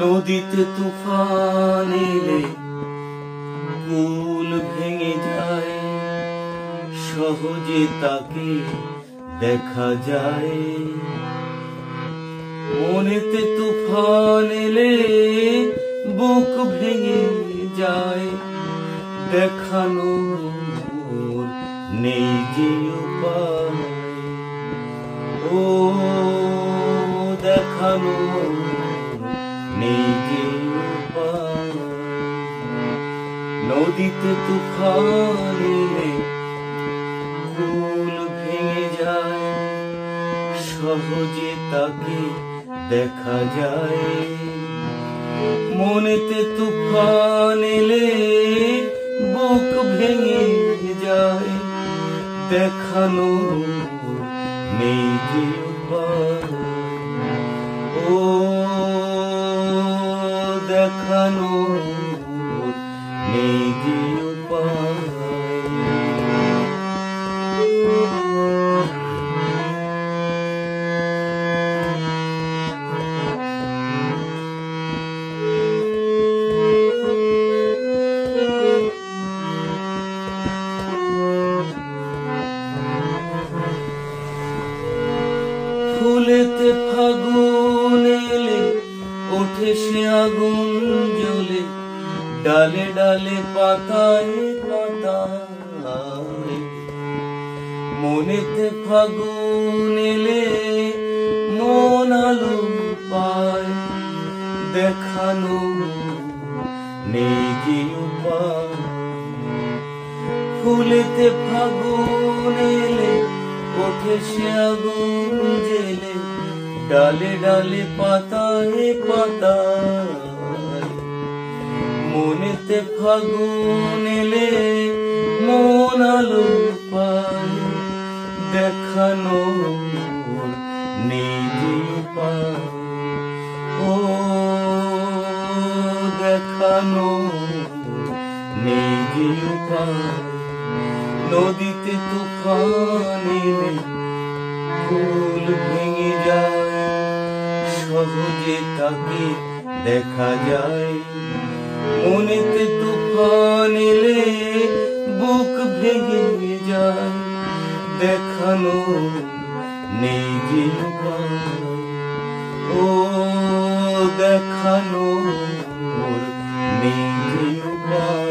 নদীতে তুফান এলে কুল ভেঙে যায়, সহজে তাকে দেখা যায়। মনেতে তুফান এলে বুক ভেঙে যায়, দেখানোর নেই যে উপায়। ও দেখানোর নেই যে উপায়। নদীতে তুফান এলে কুল ভেঙে যায়, সহজে তাকে দেখা যায়। মনেতে তুফান এলে বুক ভেঙে যায়, দেখানোর নেই যে উপায়। ও দেখানোর নেই যে উপায়। ফুলেতে ফাগুন এলে ওঠে সে আগুন জ্বলে, ডালে ডালে পাতায় পাতায়। মনেতে ফাগুন এলে মন আলো পায়, দেখানো নেই যে উপায়। ফুলেতে ফাগুন এলে ওঠে সে আগুন জ্বেলে, ডালে ডালে পাতায় পাতায়। মনেতে ফাগুন এলে মন আলো পায়, দেখানোর নেই যে উপায়। ও দেখানোর নেই যে উপায়। নদীতে তুফান এলে ফুল ভেঙে যায়, সহজে তাকে দেখা যায়। মনেতে তুফান এলে বুক ভেঙে যায়, দেখানোর নেই যে উপায়। ও দেখানোর নেই যে উপায়।